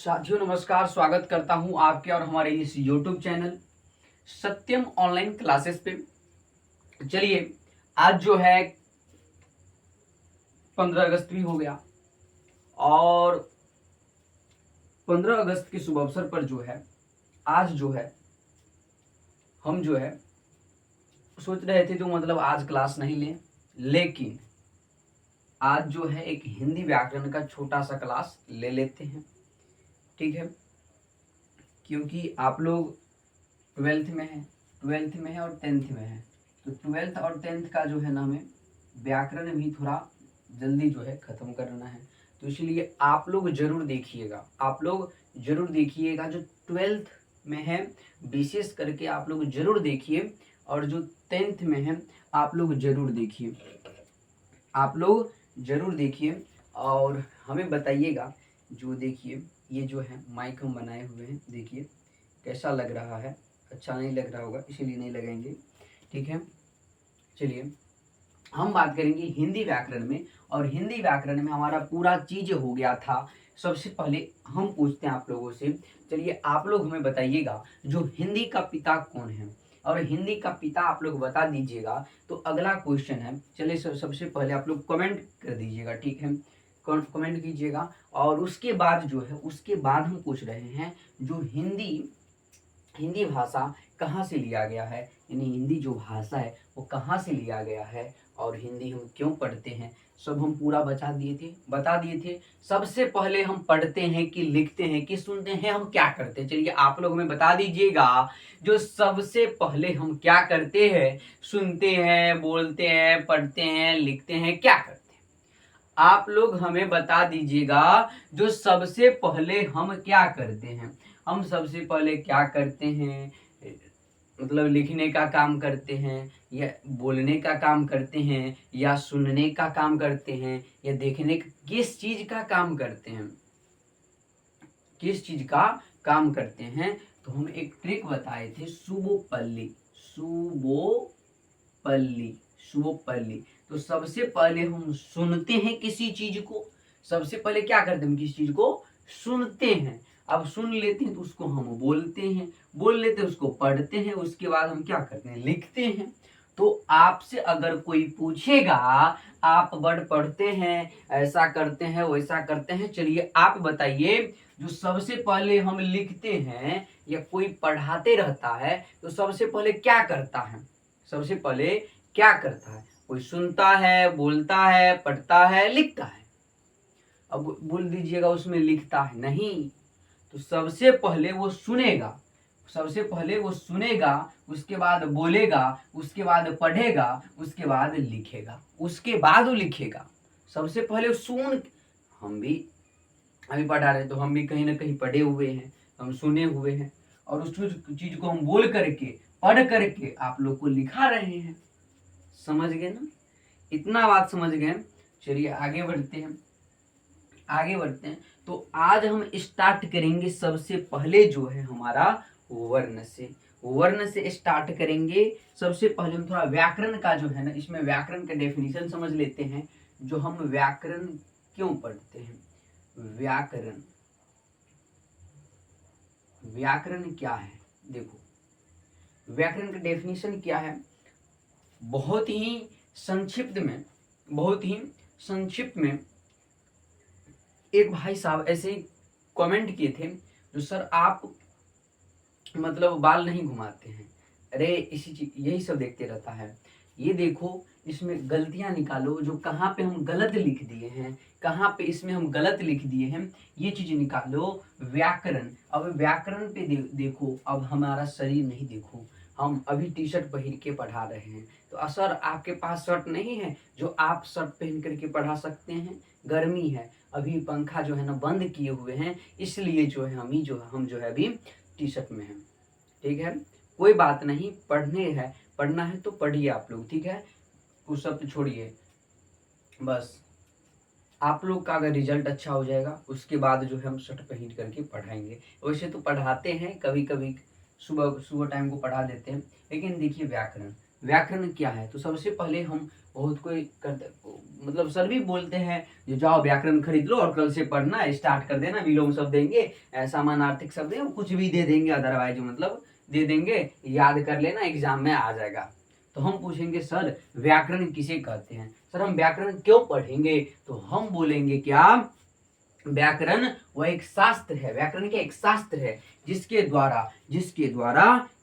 साथियों नमस्कार, स्वागत करता हूं आपके और हमारे इस YouTube चैनल सत्यम ऑनलाइन क्लासेस पे। चलिए, आज जो है 15 अगस्त भी हो गया और 15 अगस्त के शुभ अवसर पर जो है आज जो है हम जो है सोच रहे थे, जो मतलब आज क्लास नहीं लें, लेकिन आज जो है एक हिंदी व्याकरण का छोटा सा क्लास ले लेते हैं। ठीक है, क्योंकि आप लोग ट्वेल्थ में है और 10th में है, तो 12th और 10th का जो है ना हमें व्याकरण भी थोड़ा जल्दी जो है ख़त्म करना है। तो इसलिए आप लोग जरूर देखिएगा, जो 12th में है विशेष करके आप लोग जरूर देखिए, और जो 10th में है आप लोग जरूर देखिए और हमें बताइएगा। जो देखिए, ये जो है माइक हम बनाए हुए हैं, देखिए कैसा लग रहा है। अच्छा नहीं लग रहा होगा, इसीलिए नहीं लगाएंगे। ठीक है, चलिए हम बात करेंगे हिंदी व्याकरण में, और हिंदी व्याकरण में हमारा पूरा चीज हो गया था। सबसे पहले हम पूछते हैं आप लोगों से, चलिए आप लोग हमें बताइएगा जो हिंदी का पिता कौन है, और हिंदी का पिता आप लोग बता दीजिएगा तो अगला क्वेश्चन है। चलिए सबसे पहले आप लोग कमेंट कर दीजिएगा, ठीक है, कमेंट कीजिएगा। और उसके बाद हम पूछ रहे हैं जो हिंदी भाषा कहाँ से लिया गया है, यानी हिंदी जो भाषा है वो कहाँ से लिया गया है, और हिंदी हम क्यों पढ़ते हैं, सब हम पूरा बता दिए थे। सबसे पहले हम पढ़ते हैं कि लिखते हैं कि सुनते हैं, हम क्या करते हैं। चलिए आप लोग हमें बता दीजिएगा, जो सबसे पहले हम क्या करते हैं, सुनते हैं, बोलते हैं, पढ़ते हैं, लिखते हैं, क्या करते हैं। आप लोग हमें बता दीजिएगा, जो सबसे पहले हम क्या करते हैं। हम सबसे पहले क्या करते हैं, मतलब लिखने का काम करते हैं, या बोलने का काम करते हैं, या सुनने का काम करते हैं, या देखने का, किस चीज का काम करते हैं। तो हम एक ट्रिक बताए थे, सुबोपल्ली। तो सबसे पहले हम सुनते हैं किसी चीज को, सबसे पहले क्या करते हैं, हम किसी चीज को सुनते हैं। अब सुन लेते हैं तो उसको हम बोलते हैं, बोल लेते हैं उसको पढ़ते हैं, उसके बाद हम क्या करते हैं, लिखते हैं। तो आपसे अगर कोई पूछेगा आप वर्ड पढ़ते हैं, ऐसा करते हैं, वैसा करते हैं, चलिए आप बताइए, जो सबसे पहले हम लिखते हैं या कोई पढ़ाते रहता है तो सबसे पहले क्या करता है, कोई सुनता है, बोलता है, पढ़ता है, लिखता है। अब बोल दीजिएगा उसमें लिखता है, नहीं, तो सबसे पहले वो सुनेगा, उसके बाद बोलेगा, उसके बाद पढ़ेगा, उसके बाद लिखेगा। सबसे पहले सुन, हम भी अभी पढ़ा रहे तो हम भी कहीं ना कहीं पढ़े हुए हैं, हम सुने हुए हैं, और उस चीज को हम बोल करके, पढ़ करके आप लोग को लिखा रहे हैं। समझ गए ना, इतना बात समझ गए। चलिए आगे बढ़ते हैं। तो आज हम स्टार्ट करेंगे सबसे पहले जो है हमारा वर्ण से स्टार्ट करेंगे। सबसे पहले हम थोड़ा व्याकरण का जो है ना, इसमें व्याकरण का डेफिनेशन समझ लेते हैं। जो हम व्याकरण क्यों पढ़ते हैं, व्याकरण क्या है, देखो व्याकरण का डेफिनेशन क्या है। बहुत ही संक्षिप्त में एक भाई साहब ऐसे ही कमेंट किए थे, जो सर आप मतलब बाल नहीं घुमाते हैं, अरे यही सब देखते रहता है, ये देखो इसमें गलतियां निकालो, जो कहाँ पे हम गलत लिख दिए हैं, ये चीज निकालो। व्याकरण, अब व्याकरण पे देखो, अब हमारा शरीर नहीं, देखो हम अभी टी शर्ट पहन के पढ़ा रहे हैं, तो सर आपके पास शर्ट नहीं है जो आप शर्ट पहन करके पढ़ा सकते हैं, गर्मी है, अभी पंखा जो है ना बंद किए हुए हैं, इसलिए जो है हम जो है अभी टी शर्ट में हैं। ठीक है, कोई बात नहीं, पढ़ना है तो पढ़िए आप लोग, ठीक है, उस सब छोड़िए। बस आप लोग का अगर रिजल्ट अच्छा हो जाएगा उसके बाद जो है हम शर्ट पहन करके पढ़ाएंगे। वैसे तो पढ़ाते हैं, कभी कभी सुबह टाइम को पढ़ा देते हैं, लेकिन देखिए व्याकरण, व्याकरण क्या है। तो सबसे पहले हम बहुत कोई करते, मतलब सर भी बोलते हैं जो जाओ व्याकरण खरीद लो और कल से पढ़ना स्टार्ट कर देना, विलोम शब्द देंगे, समानार्थक शब्द देंगे, कुछ भी दे देंगे, अदरवाइज मतलब दे देंगे, याद कर लेना एग्जाम में आ जाएगा। तो हम पूछेंगे सर व्याकरण किसे कहते हैं, सर हम व्याकरण क्यों पढ़ेंगे, तो हम बोलेंगे क्या, व्याकरण वह एक शास्त्र है, व्याकरण क्या एक शास्त्र है जिसके द्वारा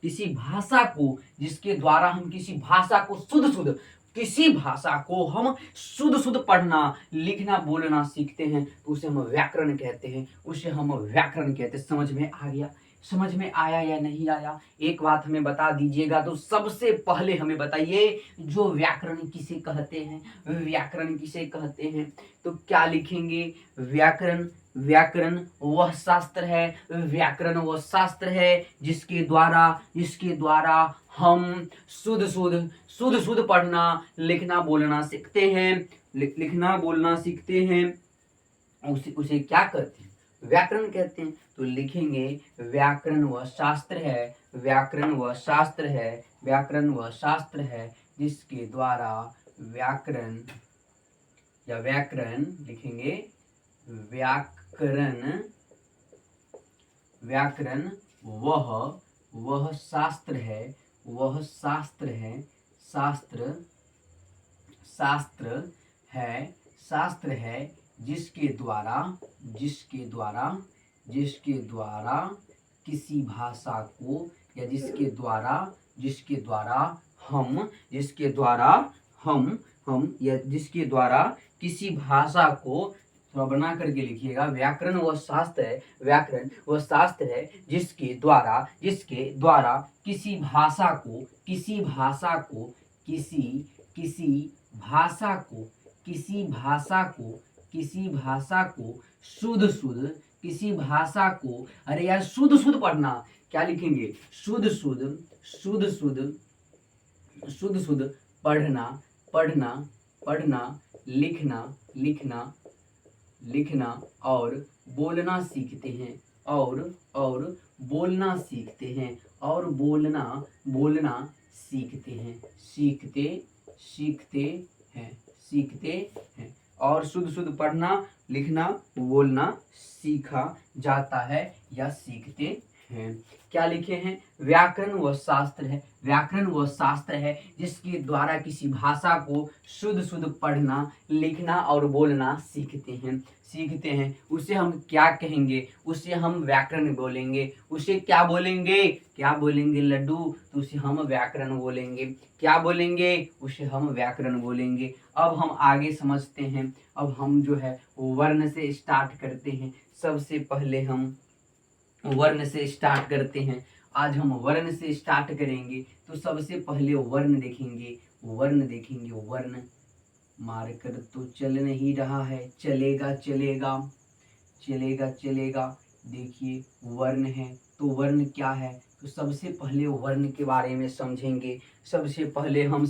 किसी भाषा को, जिसके द्वारा हम किसी भाषा को शुद्ध शुद्ध, किसी भाषा को हम शुद्ध शुद्ध पढ़ना लिखना बोलना सीखते हैं, तो उसे हम व्याकरण कहते हैं, उसे हम व्याकरण कहते हैं। समझ में आ गया, समझ में आया या नहीं आया, एक बात हमें बता दीजिएगा। तो सबसे पहले हमें बताइए जो व्याकरण किसे कहते हैं, व्याकरण किसे कहते हैं, तो क्या लिखेंगे, व्याकरण, व्याकरण वह शास्त्र है, व्याकरण वह शास्त्र है जिसके द्वारा हम शुद्ध शुद्ध पढ़ना लिखना बोलना सीखते हैं, लिखना बोलना सीखते हैं, उसे क्या कहते हैं, व्याकरण कहते हैं। तो लिखेंगे व्याकरण वह शास्त्र है, व्याकरण वह शास्त्र है, व्याकरण वह शास्त्र है जिसके द्वारा व्याकरण या व्याकरण लिखेंगे, व्याकरण, व्याकरण वह शास्त्र है, वह शास्त्र है, शास्त्र शास्त्र है जिसके द्वारा किसी भाषा को या जिसके द्वारा किसी भाषा को, थोड़ा बना करके लिखिएगा, व्याकरण वह शास्त्र है, व्याकरण वह शास्त्र है जिसके द्वारा किसी भाषा को किसी भाषा को शुद्ध शुद्ध, किसी भाषा को, अरे यार शुद्ध शुद्ध पढ़ना, क्या लिखेंगे, शुद्ध शुद्ध पढ़ना लिखना और बोलना सीखते हैं, और बोलना सीखते हैं और शुद्ध शुद्ध पढ़ना लिखना बोलना सीखा जाता है या सीखते हैं। क्या लिखे हैं, व्याकरण वह शास्त्र है, व्याकरण वह शास्त्र है जिसके द्वारा किसी भाषा को शुद्ध शुद्ध पढ़ना लिखना और बोलना सीखते हैं। उसे हम क्या कहेंगे, उसे हम व्याकरण बोलेंगे। उसे क्या बोलेंगे लड्डू, तो उसे हम व्याकरण बोलेंगे। क्या बोलेंगे, उसे हम व्याकरण बोलेंगे। अब हम आगे समझते हैं, अब हम जो है वर्ण से स्टार्ट करते हैं। सबसे पहले हम वर्ण से स्टार्ट करते हैं, आज हम वर्ण से स्टार्ट करेंगे। तो सबसे पहले वर्ण देखेंगे, वर्ण मार्कर तो चल नहीं रहा है, चलेगा। देखिए वर्ण है, तो वर्ण क्या है, तो सबसे पहले वर्ण के बारे में समझेंगे, सबसे पहले हम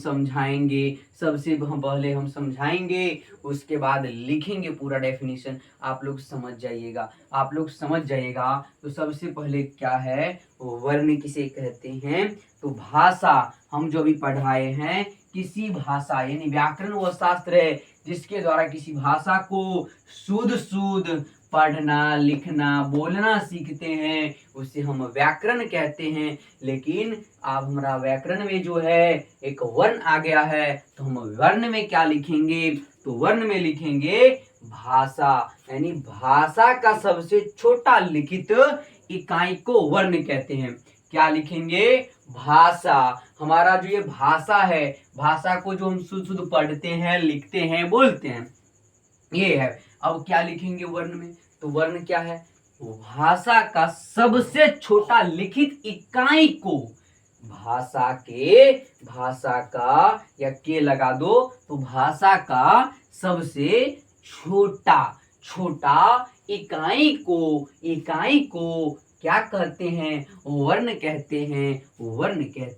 समझाएंगे, उसके बाद लिखेंगे पूरा डेफिनेशन। आप लोग समझ जाइएगा। तो सबसे पहले क्या है, वर्ण किसे कहते हैं, तो भाषा, हम जो भी पढ़ाए हैं, किसी भाषा यानी व्याकरण वह शास्त्र है जिसके द्वारा किसी भाषा को शुद्ध पढ़ना लिखना बोलना सीखते हैं, उसे हम व्याकरण कहते हैं। लेकिन अब हमारा व्याकरण में जो है एक वर्ण आ गया है, तो हम वर्ण में क्या लिखेंगे, तो वर्ण में लिखेंगे भाषा, यानी भाषा का सबसे छोटा लिखित इकाई को वर्ण कहते हैं। क्या लिखेंगे, भाषा। हमारा जो ये भाषा है, भाषा को जो हम शुद्ध पढ़ते हैं लिखते हैं बोलते हैं, ये है। अब क्या लिखेंगे वर्ण में, तो वर्ण क्या है, भाषा का सबसे छोटा लिखित इकाई को, भाषा का या के लगा दो, तो भाषा का सबसे छोटा इकाई को क्या कहते हैं, वर्ण कहते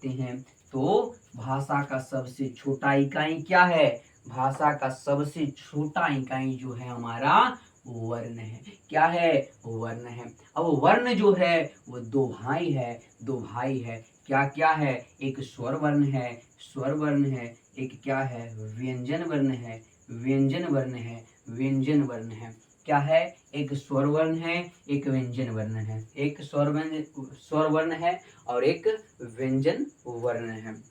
हैं। तो भाषा का सबसे छोटा इकाई क्या है, भाषा का सबसे छोटा इकाई जो है हमारा वर्ण है। क्या है, वर्ण है। अब वर्ण जो है वो दो भाई है। क्या क्या है, एक स्वर वर्ण है, स्वर वर्ण है, एक क्या है, व्यंजन वर्ण है, व्यंजन वर्ण है, व्यंजन वर्ण है। क्या है, एक स्वर वर्ण है, एक व्यंजन वर्ण है, एक स्वर वर्ण है और एक व्यंजन वर्ण है।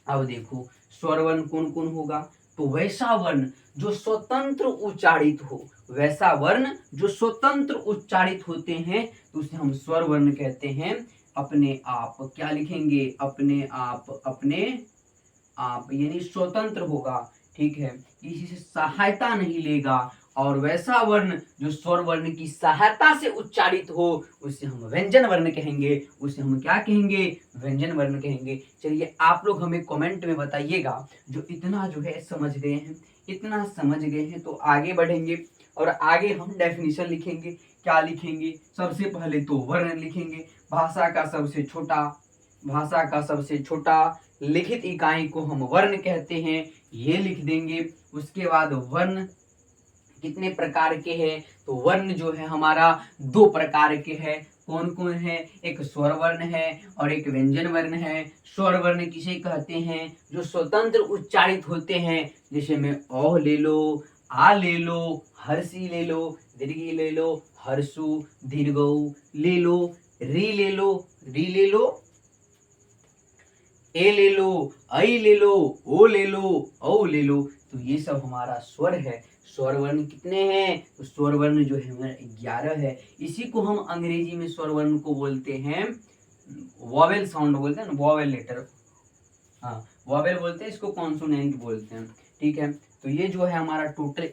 अब देखो स्वर वर्ण कौन कौन होगा, तो वैसा वर्ण जो स्वतंत्र उच्चारित हो, वैसा वर्ण जो स्वतंत्र उच्चारित होते हैं तो उसे हम स्वर वर्ण कहते हैं। अपने आप क्या लिखेंगे, अपने आप यानी स्वतंत्र होगा, ठीक है, किसी से सहायता नहीं लेगा। और वैसा वर्ण जो स्वर वर्ण की सहायता से उच्चारित हो उसे हम व्यंजन वर्ण कहेंगे, उसे हम क्या कहेंगे, व्यंजन वर्ण कहेंगे। चलिए आप लोग हमें कमेंट में बताइएगा, जो इतना जो है समझ गए हैं, इतना समझ गए हैं तो आगे बढ़ेंगे और आगे हम डेफिनेशन लिखेंगे। क्या लिखेंगे, सबसे पहले तो वर्ण लिखेंगे। भाषा का सबसे छोटा लिखित इकाई को हम वर्ण कहते हैं, ये लिख देंगे। उसके बाद वर्ण कितने प्रकार के हैं, तो वर्ण जो है हमारा 2 प्रकार के हैं। कौन कौन है, एक स्वर वर्ण है और एक व्यंजन वर्ण है। स्वर वर्ण किसे कहते हैं, जो स्वतंत्र उच्चारित होते हैं, जैसे में औ ले लो, आ ले लो, हर्षी ले लो, दीर्घी ले लो, हर्षु, दीर्घौ ले लो, री ले लो, री ले लो, ए ले लो, आई ले लो, ओ ले लो, औ ले लो। तो ये सब हमारा स्वर है। स्वर वर्ण कितने हैं, तो स्वर वर्ण जो है हमारा 11 है। इसी को हम अंग्रेजी में स्वर वर्ण को बोलते हैं वॉवेल साउंड बोलते हैं ना, वॉवेल लेटर, हाँ वॉवेल बोलते हैं, इसको कॉन्सोनेंट बोलते हैं, ठीक है। तो ये जो है हमारा टोटल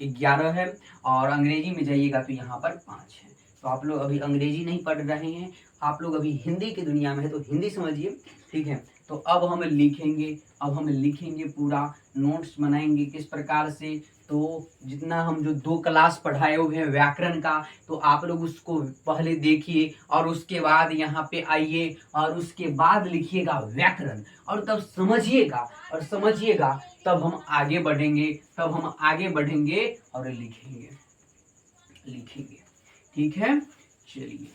11 है और अंग्रेजी में जाइएगा तो यहाँ पर 5 है। तो आप लोग अभी अंग्रेजी नहीं पढ़ रहे हैं, आप लोग अभी हिंदी की दुनिया में है तो हिंदी समझिए, ठीक है। तो अब हम लिखेंगे पूरा नोट्स बनाएंगे किस प्रकार से, तो जितना हम जो 2 क्लास पढ़ाए हुए हैं व्याकरण का, तो आप लोग उसको पहले देखिए और उसके बाद यहाँ पे आइए और उसके बाद लिखिएगा व्याकरण और तब समझिएगा तब हम आगे बढ़ेंगे और लिखेंगे, ठीक है। चलिए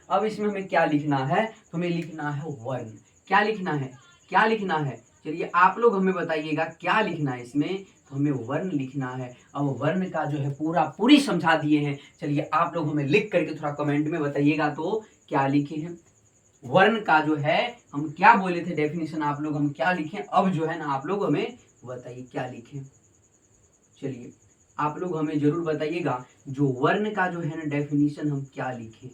अब इसमें हमें क्या लिखना है, तो हमें लिखना है वर्ण। क्या लिखना है, चलिए आप लोग हमें बताइएगा क्या लिखना है इसमें, तो हमें वर्ण लिखना है। अब वर्ण का जो है पूरी समझा दिए हैं। चलिए आप लोग हमें लिख करके थोड़ा कमेंट में बताइएगा तो क्या लिखे हैं। वर्ण का जो है हम क्या बोले थे डेफिनेशन, आप लोग हम क्या लिखें, अब जो है ना आप लोग हमें बताइए क्या लिखें। चलिए आप लोग हमें जरूर बताइएगा जो वर्ण का जो है ना डेफिनेशन हम क्या लिखें,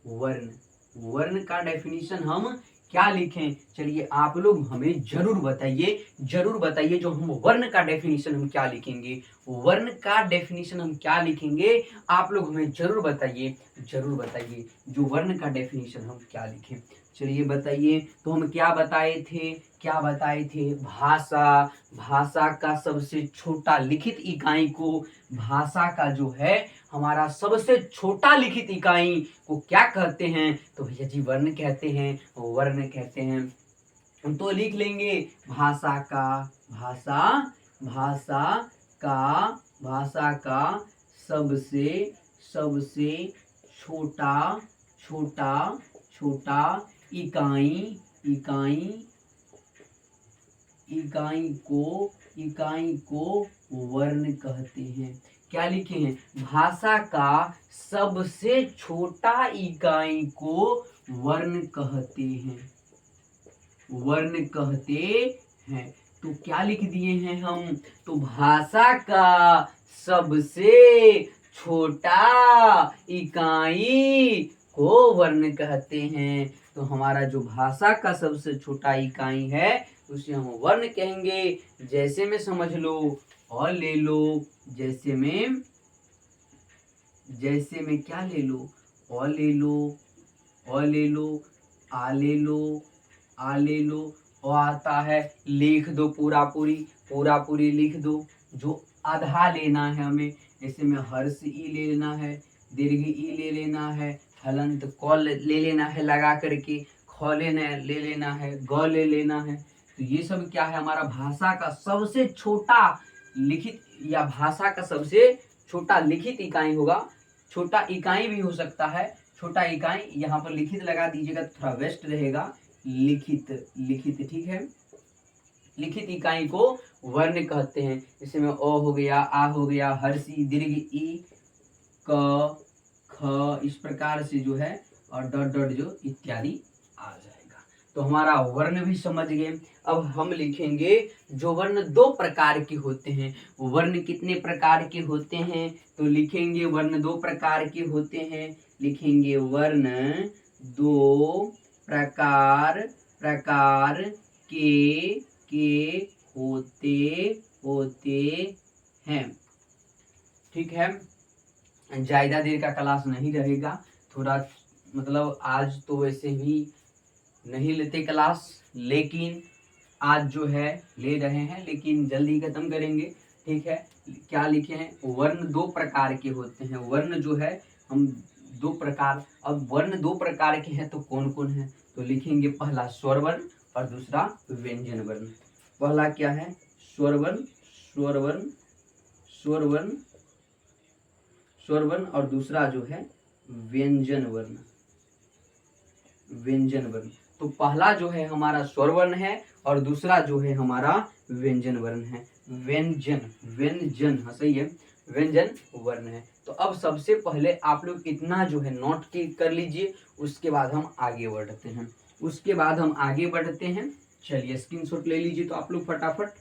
वर्ण का डेफिनेशन हम क्या लिखें। चलिए आप लोग हमें जरूर बताइए जो हम वर्ण का डेफिनेशन हम क्या लिखेंगे, आप लोग हमें जरूर बताइए जो वर्ण का डेफिनेशन हम क्या लिखें। चलिए बताइए, तो हम क्या बताए थे, भाषा का सबसे छोटा लिखित इकाई को, भाषा का जो है हमारा सबसे छोटा लिखित इकाई को क्या कहते हैं, तो भैया जी वर्ण कहते हैं। तो लिख लेंगे भाषा का सबसे छोटा इकाई को वर्ण कहते हैं। क्या लिखे हैं, भाषा का सबसे छोटा इकाई को वर्ण कहते हैं। तो क्या लिख दिए हैं हम, तो भाषा का सबसे छोटा इकाई को वर्ण कहते हैं। तो हमारा जो भाषा का सबसे छोटा इकाई है उसे हम वर्ण कहेंगे। जैसे में समझ लो और ले लो, जैसे में क्या ले लो, और ले लो, आ ले लो, और आता है लिख दो, पूरी लिख दो। जो आधा लेना है हमें, जैसे में हर्ष ई ले लेना है, दीर्घ ई ले लेना है, हलंत क ले लेना है लगा करके, ख ले लेना है, ग ले लेना है। तो ये सब क्या है, हमारा भाषा का सबसे छोटा लिखित या भाषा का सबसे छोटा लिखित इकाई होगा। छोटा इकाई भी हो सकता है, छोटा इकाई, यहाँ पर लिखित लगा दीजिएगा तो थोड़ा बेस्ट रहेगा। लिखित, लिखित, ठीक है। लिखित इकाई को वर्ण कहते हैं। इसमें अ हो गया, आ हो गया, हर्षी, दीर्घ, ई, क, ख, इस प्रकार से जो है, और डॉट डॉट जो इत्यादि आ जाएगा। तो हमारा वर्ण भी समझ गए। अब हम लिखेंगे जो वर्ण दो प्रकार के होते हैं। वर्ण कितने प्रकार के होते हैं? तो लिखेंगे वर्ण दो प्रकार के होते हैं। लिखेंगे वर्ण दो प्रकार के होते हैं। ठीक है, ज्यादा देर का क्लास नहीं रहेगा, थोड़ा मतलब आज तो वैसे भी नहीं लेते क्लास, लेकिन आज जो है ले रहे हैं, लेकिन जल्दी खत्म करेंगे। ठीक है, क्या लिखे हैं? वर्ण दो प्रकार के होते हैं। वर्ण जो है हम दो प्रकार, अब वर्ण दो प्रकार के हैं तो कौन कौन है? तो लिखेंगे पहला स्वर वर्ण और दूसरा व्यंजन वर्ण। पहला क्या है? स्वर वर्ण, स्वर वर्ण, स्वर वर्ण, स्वर वर्ण, और दूसरा जो है व्यंजन वर्ण, व्यंजन वर्ण। तो पहला जो है हमारा स्वर वर्ण है और दूसरा जो है हमारा व्यंजन वर्ण है। व्यंजन, व्यंजन, हाँ सही है, व्यंजन वर्ण है। तो अब सबसे पहले आप लोग इतना जो है नोट कर लीजिए, उसके बाद हम आगे बढ़ते हैं। उसके बाद हम आगे बढ़ते हैं। चलिए स्क्रीनशॉट ले लीजिए, तो आप लोग फटाफट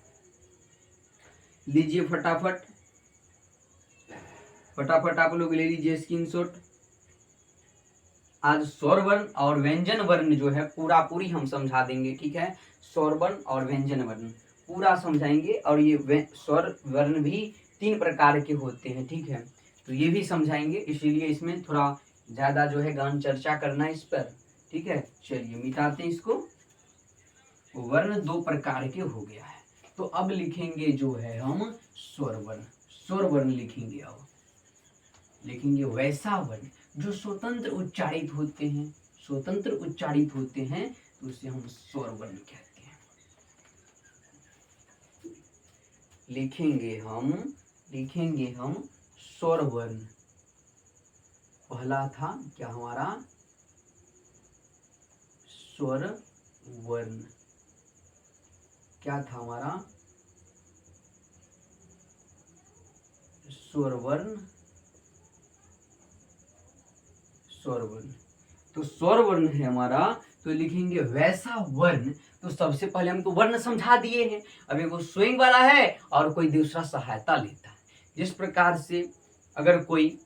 लीजिए, फटाफट फटाफट आप लोग ले लीजिए स्क्रीनशॉट। आज स्वर वर्ण और व्यंजन वर्ण जो है पूरा पूरी हम समझा देंगे। ठीक है, स्वर वर्ण और व्यंजन वर्ण पूरा समझाएंगे, और ये स्वर वर्ण भी तीन प्रकार के होते हैं। ठीक है, तो ये भी समझाएंगे, इसीलिए इसमें थोड़ा ज्यादा जो है गहन चर्चा करना है इस पर। ठीक है, चलिए मिटाते हैं इसको। वर्ण दो प्रकार के हो गया है, तो अब लिखेंगे जो है हम स्वर वर्ण। स्वर वर्ण लिखेंगे, अब लिखेंगे वैसा वर्ण जो स्वतंत्र उच्चारित होते हैं। स्वतंत्र उच्चारित होते हैं तो उसे हम स्वर वर्ण कहते हैं। लिखेंगे हम स्वर वर्ण। पहला था क्या हमारा? स्वर वर्ण। क्या था हमारा? स्वर वर्ण, स्वर वर्ण। तो स्वर वर्ण है हमारा, तो लिखेंगे वैसा वर्ण। तो सबसे पहले हम तो वर्ण समझा दिए हैं, अब एक स्वयं वाला है और कोई दूसरा सहायता लेता है। जिस प्रकार से अगर कोई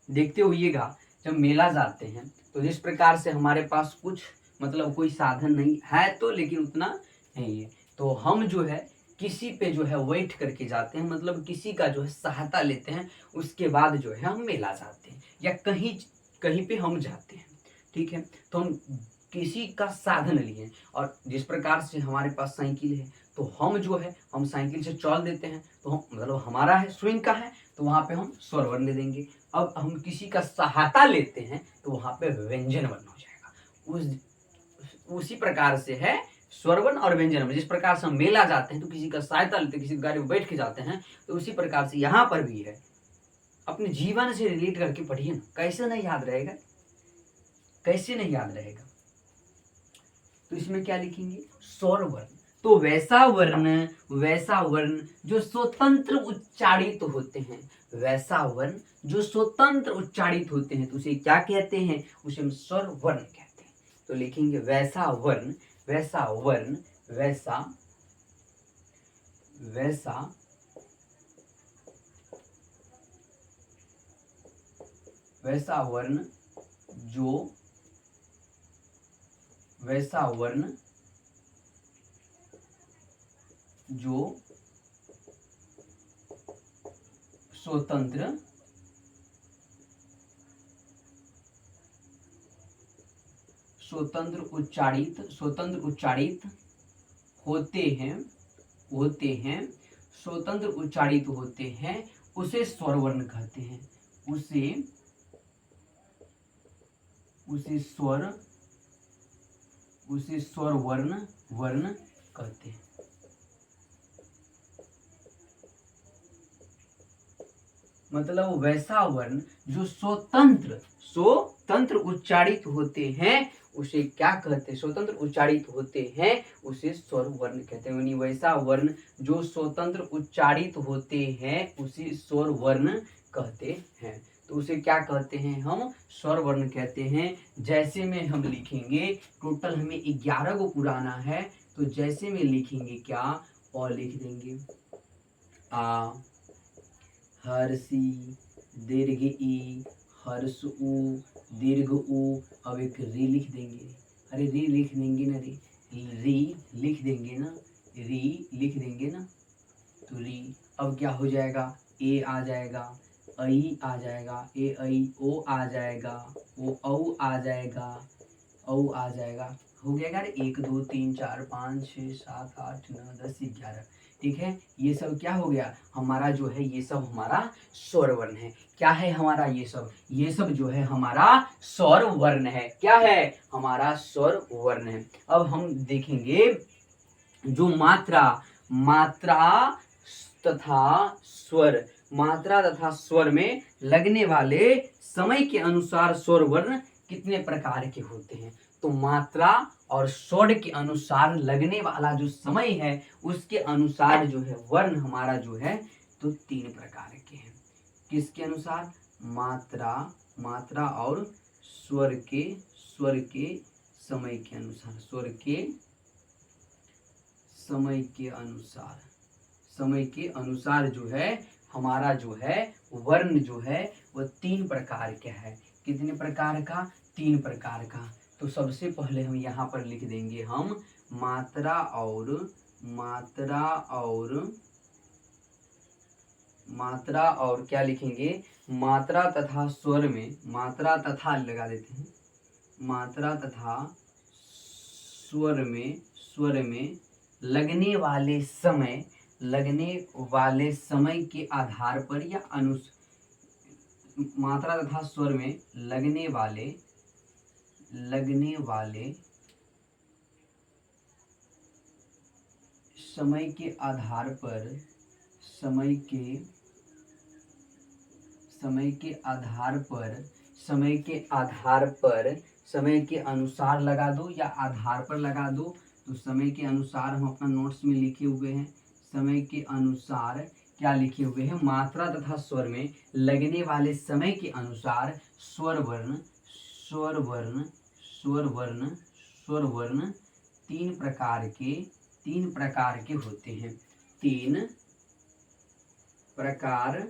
देखते होइएगा, जब मेला जाते हैं तो जिस प्रकार से हमारे पास कुछ मतलब कोई साधन नहीं है, तो लेकिन उतना नहीं है, तो हम जो है किसी पे जो है वेट करके जाते हैं, मतलब किसी का जो है सहायता लेते हैं, उसके बाद जो है हम मेला जाते हैं या कहीं कहीं पे हम जाते हैं। ठीक है, तो हम किसी का साधन लिए, और जिस प्रकार से हमारे पास साइकिल है तो हम जो है हम साइकिल से चल देते हैं, तो हम मतलब हमारा है, स्विंग का है, तो वहां पे हम स्वर वर्ण दे देंगे। अब हम किसी का सहायता लेते हैं तो वहां पे व्यंजन वर्ण हो जाएगा। उसी प्रकार से है स्वर वर्ण और व्यंजन वर्ण। जिस प्रकार से हम मेला जाते हैं तो किसी का सहायता लेते हैं, किसी गाड़ी में बैठ के जाते हैं, तो उसी प्रकार से यहाँ पर भी है। अपने जीवन से रिलेट करके पढ़िए ना, कैसे नहीं याद रहेगा, कैसे नहीं याद रहेगा। तो इसमें क्या लिखेंगे? स्वर वर्ण। तो वैसा वर्ण जो स्वतंत्र उच्चारित होते हैं, वैसा वर्ण जो स्वतंत्र उच्चारित होते हैं, तो उसे क्या कहते हैं? उसे हम स्वर वर्ण कहते हैं। तो लिखेंगे वैसा वर्ण, वैसा वर्ण, वैसा वैसा वैसा वर्ण जो वैसा वर्ण जो स्वतंत्र उच्चारित होते हैं, स्वतंत्र उच्चारित होते हैं, उसे स्वर वर्ण कहते हैं। उसे स्वर वर्ण कहते हैं। मतलब वैसा वर्ण जो स्वतंत्र उच्चारित होते हैं उसे क्या कहते हैं? स्वतंत्र उच्चारित होते हैं उसे स्वर वर्ण कहते हैं। यानी वैसा वर्ण जो स्वतंत्र उच्चारित होते हैं उसे स्वर वर्ण कहते हैं। तो उसे क्या कहते हैं? हम स्वर वर्ण कहते हैं। जैसे में हम लिखेंगे, टोटल हमें 11 को पुराना है, तो जैसे में लिखेंगे क्या, और लिख देंगे आ, हर्षी, दीर्घ ई, हर्ष उ, दीर्घ उ। अब एक री लिख देंगे। अरे री लिख देंगे ना, री लिख देंगे ना, री लिख देंगे ना, तो री। अब क्या हो जाएगा? ए आ जाएगा, आई आ जाएगा, ए आई, ओ आ जाएगा, ओ औ आ जाएगा, औ आ जाएगा। हो गया यार, 1 2 3 4 5 6 7 8 9 10 11। ठीक है, ये सब क्या हो गया हमारा जो है, ये सब हमारा स्वर वर्ण है। क्या है हमारा ये सब? ये सब जो है हमारा स्वर वर्ण है। क्या है? हमारा स्वर वर्ण है। अब हम देखेंगे जो मात्रा तथा स्वर, मात्रा तथा स्वर में लगने वाले समय के अनुसार स्वर वर्ण कितने प्रकार के होते हैं? तो मात्रा और स्वर के अनुसार लगने वाला जो समय है उसके अनुसार जो है वर्ण हमारा जो है तो 3 प्रकार के हैं। किसके अनुसार? मात्रा और स्वर के समय के अनुसार, स्वर के समय के अनुसार जो है हमारा जो है वर्ण जो है वो 3 प्रकार का है। कितने प्रकार का? 3 प्रकार का। तो सबसे पहले हम यहाँ पर लिख देंगे हम मात्रा और क्या लिखेंगे? मात्रा तथा स्वर में, मात्रा तथा लगा देते हैं, मात्रा तथा स्वर में लगने वाले समय के आधार पर या मात्रा तथा स्वर में लगने वाले समय के आधार पर, समय के अनुसार लगा दो या आधार पर लगा दो। तो समय के अनुसार हम अपना नोट्स में लिखे हुए हैं, समय के अनुसार क्या लिखे हुए हैं? मात्रा तथा स्वर में लगने वाले समय के अनुसार स्वर वर्ण 3 प्रकार के होते हैं। 3 प्रकार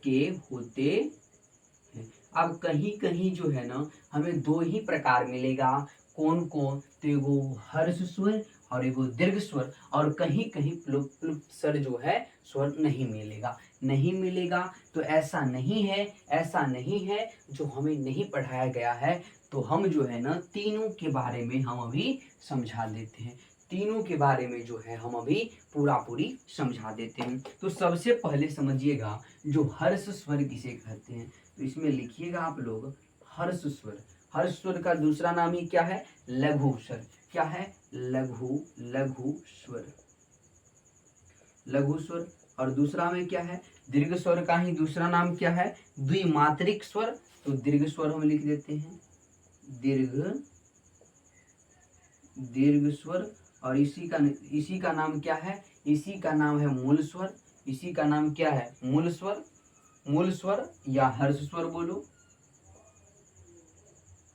के होते हैं। अब कहीं जो है ना हमें 2 ही प्रकार मिलेगा। कौन? तो एगो हर्ष स्वर और एगो दीर्घ स्वर, और कहीं प्लुप्त स्वर जो है स्वर नहीं मिलेगा। तो ऐसा नहीं है जो हमें नहीं पढ़ाया गया है। तो हम जो है ना तीनों के बारे में हम अभी समझा देते हैं। तीनों के बारे में जो है हम अभी पूरी समझा देते हैं। तो सबसे पहले समझिएगा जो हर्ष स्वर किसे कहते हैं। तो इसमें लिखिएगा आप लोग हर्ष स्वर। हर्ष स्वर का दूसरा नाम ही क्या है? लघु स्वर। क्या है? लघु स्वर। और दूसरा में क्या है? दीर्घ स्वर का ही दूसरा नाम क्या है? द्विमात्रिक स्वर। तो दीर्घ स्वर हम लिख देते हैं दीर्घ स्वर। और इसी का नाम क्या है? इसी का नाम है मूल स्वर। इसी का नाम क्या है? मूल स्वर या हर्ष स्वर बोलो,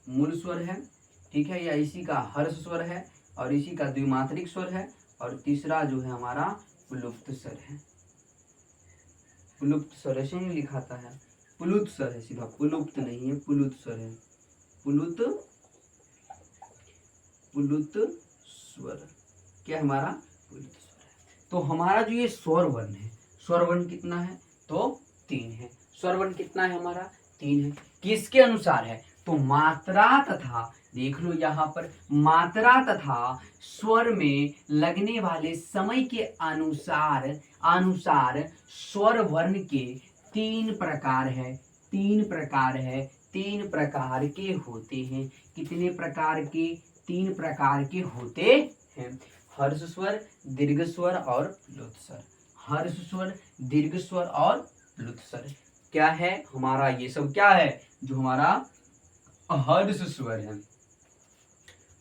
मूल स्वर है। ठीक है, या इसी का हर्ष स्वर है, और इसी का द्विमात्रिक स्वर है, और तीसरा जो है हमारा प्लुप्त स्वर है। प्लुप्त स्वर ऐसे नहीं लिखाता है, प्लुत स्वर है सीधा, प्लुप्त नहीं है, प्लुत स्वर है। प्लुत स्वर क्या हमारा? प्लुत स्वर है। तो हमारा जो ये स्वर वर्ण है, स्वर वर्ण कितना है? तो 3 है। स्वर वर्ण कितना है हमारा? 3 है। किसके अनुसार है? तो मात्रा तथा, देख लो यहाँ पर, मात्रा तथा स्वर में लगने वाले समय के अनुसार स्वर वर्ण के 3 प्रकार है। 3 प्रकार के होते हैं। कितने प्रकार के? 3 प्रकार के होते हैं। हर्ष स्वर, दीर्घ स्वर और प्लुत स्वर। हर्ष स्वर, दीर्घ स्वर और प्लुत स्वर। क्या है हमारा ये सब, क्या है जो हमारा हर्ष स्वर है।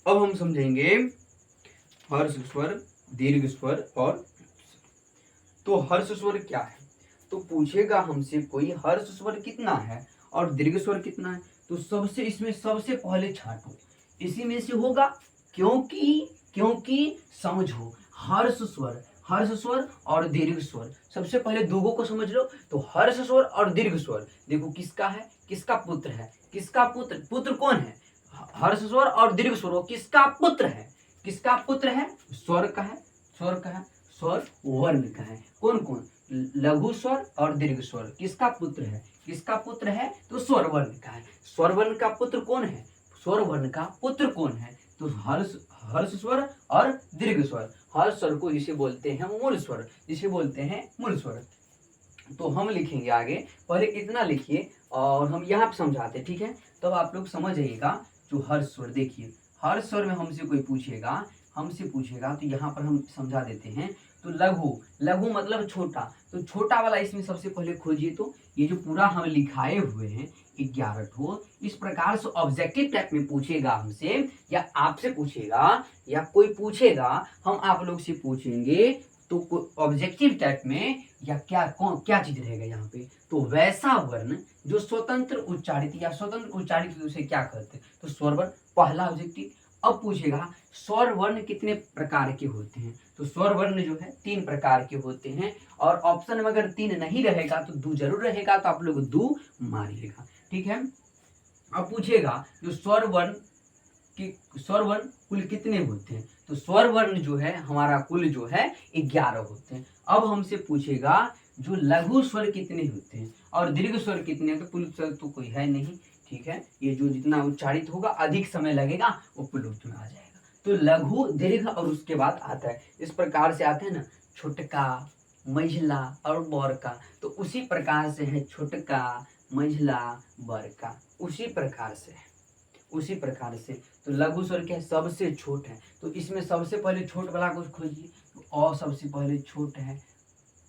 अब हम समझेंगे हर्ष स्वर, दीर्घ स्वर और तो हर्ष स्वर क्या है। तो पूछेगा हमसे कोई हर्ष स्वर कितना है और दीर्घ स्वर कितना है, तो सबसे इसमें सबसे पहले छांटो, इसी में से होगा। क्योंकि समझो हर्ष स्वर और दीर्घ स्वर, सबसे पहले दोगों को समझ लो। तो हर्ष स्वर और दीर्घ स्वर देखो किसका है, किसका पुत्र है, किसका पुत्र, पुत्र कौन है, हर्ष स्वर और दीर्घ स्वर, वो किसका पुत्र है, किसका पुत्र है, स्वर का है, स्वर का है, स्वर वर्ण का है। कौन कौन, लघु स्वर और दीर्घ स्वर, किसका पुत्र है, किसका पुत्र है, तो स्वर वर्ण का है। स्वर वर्ण का पुत्र कौन है, स्वर वर्ण का पुत्र कौन है, तो हर्ष स्वर और दीर्घ स्वर। हर्ष स्वर को जिसे बोलते हैं मूल स्वर, जिसे बोलते हैं मूल स्वर। तो हम लिखेंगे आगे, पहले इतना लिखिए और हम यहाँ पे समझाते, ठीक है। तब आप लोग समझ जाइएगा। जो हर्ष स्वर, देखिए हर्ष स्वर में हमसे कोई पूछेगा तो यहाँ पर हम समझा देते हैं। तो लघु मतलब छोटा, तो छोटा वाला इसमें सबसे पहले खोजिए। तो ये जो पूरा हम लिखाए हुए हैं 11 ठो, इस प्रकार से ऑब्जेक्टिव टाइप में पूछेगा हमसे, या आपसे पूछेगा, या कोई पूछेगा, हम आप लोग से पूछेंगे तो ऑब्जेक्टिव टाइप में, या क्या चीज रहेगा यहाँ पे, तो वैसा वर्ण जो स्वतंत्र उच्चारित, या स्वतंत्र उच्चारित उसे क्या कहते हैं, तो स्वर वर्ण, पहला ऑब्जेक्टिव। अब पूछेगा स्वर वर्ण कितने प्रकार के होते हैं, तो स्वर वर्ण जो है 3 प्रकार के होते हैं, और ऑप्शन में अगर 3 नहीं रहेगा तो 2 जरूर रहेगा, तो आप लोग 2 मारिएगा, ठीक है। अब पूछेगा जो स्वर वर्ण कुल कितने होते हैं, तो स्वर वर्ण जो है हमारा कुल जो है 11 होते हैं। अब हमसे पूछेगा जो लघु स्वर कितने होते हैं और दीर्घ स्वर कितने, तो पुल्लिंग स्वर तो कोई है नहीं, ठीक है। ये जो जितना उच्चारित होगा अधिक समय लगेगा वो पुल्लिंग में आ जाएगा। तो लघु, दीर्घ और उसके बाद आता है, इस प्रकार से आते हैं ना, छोटका, मझला और बड़का। तो उसी प्रकार से है छोटका, मझला, बड़का, उसी प्रकार से। तो लघु स्वर क्या है, सबसे छोट है। तो इसमें सबसे पहले छोट वाला को खोजिए। तो अ सबसे पहले छोट है,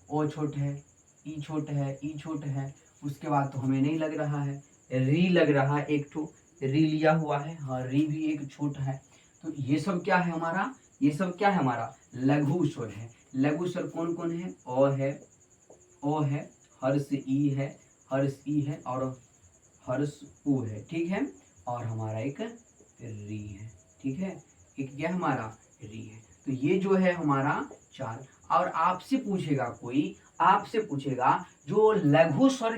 ओ छोट है, ई छोट है, ई छोट है। उसके बाद तो हमें नहीं लग रहा है, री लग रहा है, एक ठो री लिया हुआ है, हाँ री भी एक छोट है। तो ये सब क्या है हमारा, ये सब क्या है हमारा लघु स्वर है। लघु स्वर कौन कौन है, ओ है, हर्ष ई है, और हर्ष ऊ है, ठीक है। और हमारा एक री है, ठीक है, एक क्या हमारा री है। तो ये जो है हमारा 4। और आपसे पूछेगा जो लघु स्वर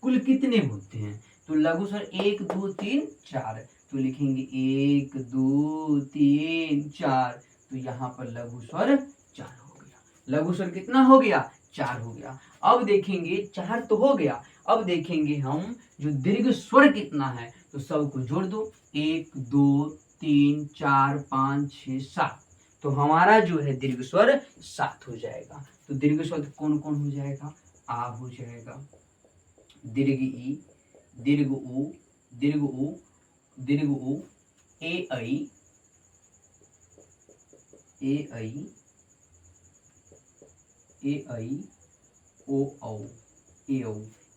कुल कितने होते हैं, तो लघु स्वर 1 2 3 4, तो लिखेंगे 1 2 3 4। तो यहाँ पर लघु स्वर 4 हो गया। लघु स्वर कितना हो गया, 4 हो गया। अब देखेंगे 4 तो हो गया, अब देखेंगे हम जो दीर्घ स्वर कितना है, तो सबको जोड़ दो, 1 2 3 4 5 6 7। तो हमारा जो है दीर्घ स्वर 7 हो जाएगा। तो दीर्घ स्वर कौन कौन हो जाएगा, आ हो जाएगा, दीर्घ ई, दीर्घ उ, दीर्घ उ, ए ऐ, ओ औ, ए औ,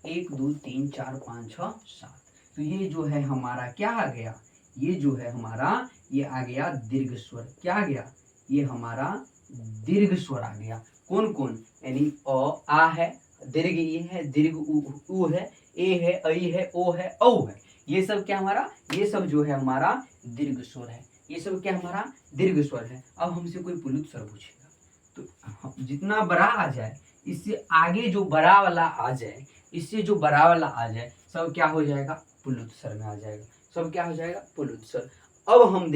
1 2 3 4 5 6 7। तो ये जो है हमारा क्या आ गया, ये जो है हमारा ये आ गया दीर्घ स्वर। क्या आ गया, ये हमारा दीर्घ स्वर आ गया। कौन कौन, यानी अ आ है, दीर्घ ई है, दीर्घ उ है, ए है, ऐ है, ओ है, औ है। ये सब क्या हमारा, ये सब जो है हमारा दीर्घ स्वर है। ये सब क्या हमारा दीर्घ स्वर है। अब हमसे कोई पुल्लिंग स्वर पूछेगा, तो जितना बड़ा आ जाए, इससे आगे जो बड़ा वाला आ जाए, इससे जो बड़ा वाला आ जाए, सब क्या हो जाएगा, पुल्लिंग स्वर में आ जाएगा। सब क्या हो जाएगा, पुल्लिंग स्वर। अब हम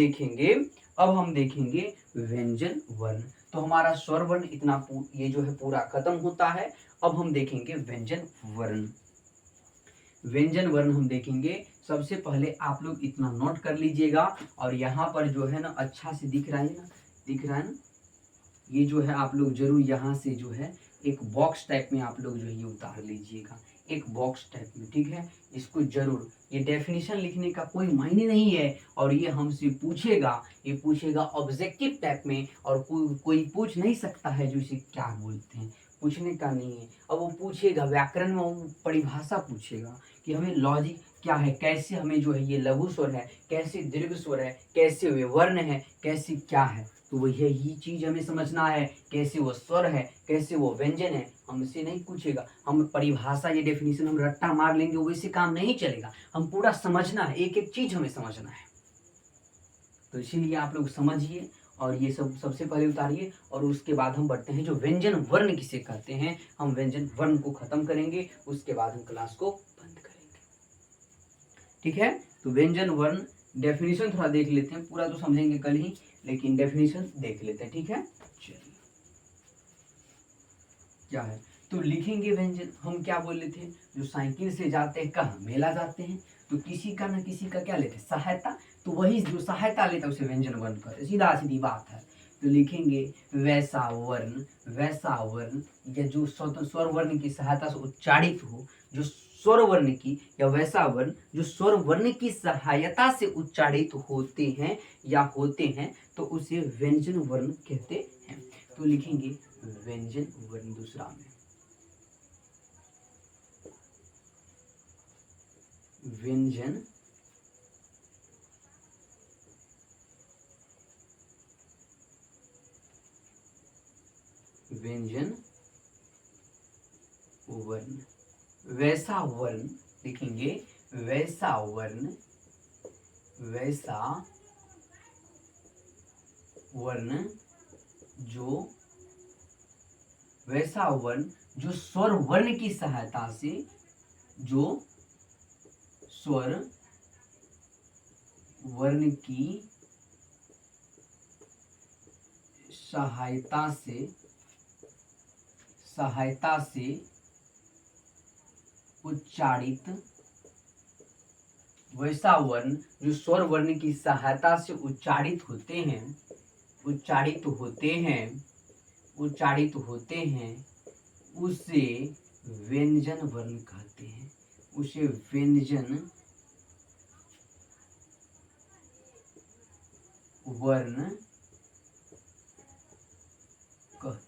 देखेंगे व्यंजन वर्ण। तो हमारा स्वर वर्ण इतना ये जो है पूरा खत्म होता है। अब हम देखेंगे व्यंजन वर्ण। व्यंजन वर्ण हम देखेंगे। सबसे पहले आप लोग इतना नोट कर लीजिएगा, और यहाँ पर जो है ना अच्छा से दिख रहा है ना, ये जो है आप लोग जरूर यहाँ से जो है एक बॉक्स टाइप में आप लोग जो है ये उतार लीजिएगा। एक बॉक्स टाइप में, ठीक है। इसको जरूर, ये डेफिनेशन लिखने का कोई मायने नहीं है, और ये हमसे पूछेगा, ये पूछेगा ऑब्जेक्टिव टाइप में, और कोई पूछ नहीं सकता है जो इसे क्या बोलते हैं, पूछने का नहीं है। अब वो पूछेगा व्याकरण में, वो परिभाषा पूछेगा कि हमें लॉजिक क्या है, कैसे हमें जो है ये लघु स्वर है, कैसे दीर्घ स्वर है, कैसे वे वर्ण है, कैसे क्या है। तो वो यही चीज हमें समझना है, कैसे वो स्वर है, कैसे वो व्यंजन है, हमसे नहीं पूछेगा। हम परिभाषा, ये डेफिनेशन हम रट्टा मार लेंगे, वैसे काम नहीं चलेगा। हम पूरा समझना है, एक एक चीज हमें समझना है। तो इसीलिए आप लोग समझिए, और ये सब सबसे पहले उतारिए, और उसके बाद हम बढ़ते हैं जो व्यंजन वर्ण किसे कहते हैं। हम व्यंजन वर्ण को खत्म करेंगे, उसके बाद हम क्लास को बंद करेंगे, ठीक है। तो व्यंजन वर्ण डेफिनेशन थोड़ा देख लेते हैं, पूरा तो समझेंगे कल ही, लेकिन डेफिनेशन देख लेते हैं, ठीक है। चलिए, क्या है, तो लिखेंगे व्यंजन। हम क्या बोल रहे थे, जो साइकिल से जाते हैं, कहाँ मेला जाते हैं, तो किसी का ना किसी का क्या लेते हैं, सहायता। तो वही जो सहायता लेता है उसे व्यंजन वर्ण कहते, सीधा सीधी बात है। तो लिखेंगे वैसा वर्ण, वैसा वर्ण, या जो स्वर वर्ण की सहायता से उच्चारित हो, जो स्वर वर्ण की, या वैसा वर्ण जो स्वर वर्ण की सहायता से उच्चारित होते हैं या होते हैं, तो उसे व्यंजन वर्ण कहते हैं। तो लिखेंगे व्यंजन वर्ण दूसरा में, व्यंजन व्यंजन वर्ण, वैसा वर्ण लिखेंगे, वैसा वर्ण, वैसा वर्ण जो, वैसा वर्ण जो स्वर वर्ण की सहायता से, जो स्वर वर्ण की सहायता से, सहायता से उच्चारित, वैसा वर्ण जो स्वर वर्ण की सहायता से उच्चारित होते हैं, उच्चारित होते हैं, उच्चारित होते हैं, उसे व्यंजन वर्ण कहते हैं, उसे व्यंजन वर्ण कहते हैं।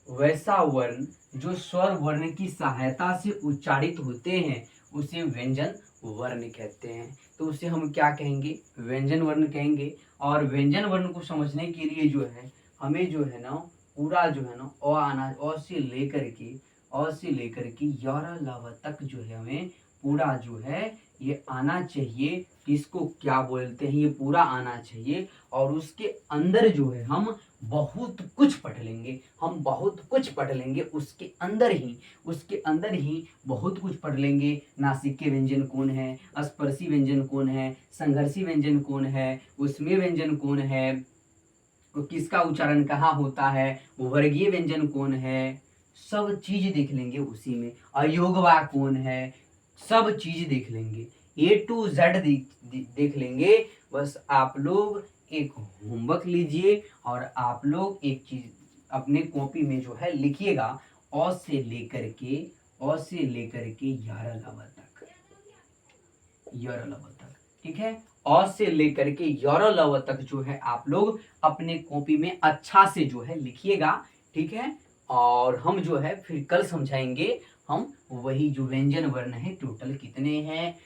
वैसा वर्ण जो स्वर वर्ण की सहायता से उच्चारित होते हैं, उसे व्यंजन वर्ण कहते हैं। तो उसे हम क्या कहेंगे, व्यंजन वर्ण कहेंगे। और व्यंजन वर्ण को समझने के लिए जो है, हमें जो है ना पूरा जो है ना अ आना, अ से लेकर के, अ से लेकर के यारा लावा तक जो है हमें पूरा जो है ये आना चाहिए। किसको क्या बोलते हैं, ये पूरा आना चाहिए। और उसके अंदर जो है हम बहुत कुछ पढ़ लेंगे, हम बहुत कुछ पढ़ लेंगे उसके अंदर ही, उसके अंदर ही बहुत कुछ पढ़ लेंगे। नासिक के व्यंजन कौन है, स्पर्शी व्यंजन कौन है, संघर्षी व्यंजन कौन है, उसमें व्यंजन कौन है, किसका उच्चारण कहाँ होता है, वर्गीय व्यंजन कौन है, सब चीज देख लेंगे उसी में। अयोगवा कौन है, सब चीज देख लेंगे, A to Z देख लेंगे। बस आप लोग एक होमवर्क लीजिए, और आप लोग एक चीज अपने कॉपी में जो है लिखिएगा, अ से लेकर के, अ से लेकर के यारा लावा तक, यारा लावा तक, ठीक है। अ से लेकर के यारा लावा तक जो है आप लोग अपने कॉपी में अच्छा से जो है लिखिएगा, ठीक है। और हम जो है फिर कल समझाएंगे, हम वही जो व्यंजन वर्ण है टोटल कितने हैं,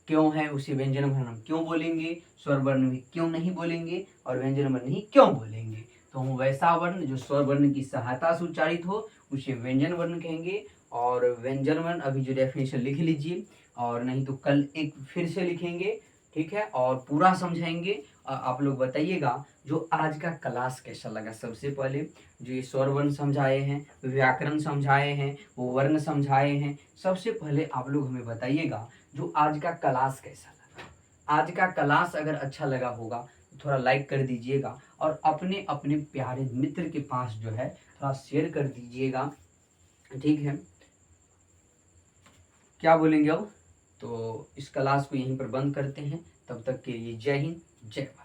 क्यों है उसे व्यंजन वर्ण हम क्यों बोलेंगे, स्वर वर्ण भी क्यों नहीं बोलेंगे, और व्यंजन वर्ण ही क्यों बोलेंगे। तो हम वैसा वर्ण जो स्वर वर्ण की सहायता से उच्चारित हो, उसे व्यंजन वर्ण कहेंगे। और व्यंजन वर्ण अभी जो डेफिनेशन लिख लीजिए, और नहीं तो कल एक फिर से लिखेंगे, ठीक है, और पूरा समझाएंगे। आप लोग बताइएगा जो आज का क्लास कैसा लगा। सबसे पहले जो ये स्वर वर्ण समझाए हैं, व्याकरण समझाए हैं, वो वर्ण समझाए हैं, सबसे पहले आप लोग हमें बताइएगा जो आज का क्लास कैसा लगा। आज का क्लास अगर अच्छा लगा होगा तो थोड़ा लाइक कर दीजिएगा, और अपने अपने प्यारे मित्र के पास जो है थोड़ा शेयर कर दीजिएगा, ठीक है। क्या बोलेंगे अब, तो इस क्लास को यहीं पर बंद करते हैं। तब तक के लिए जय हिंद, जय भारत।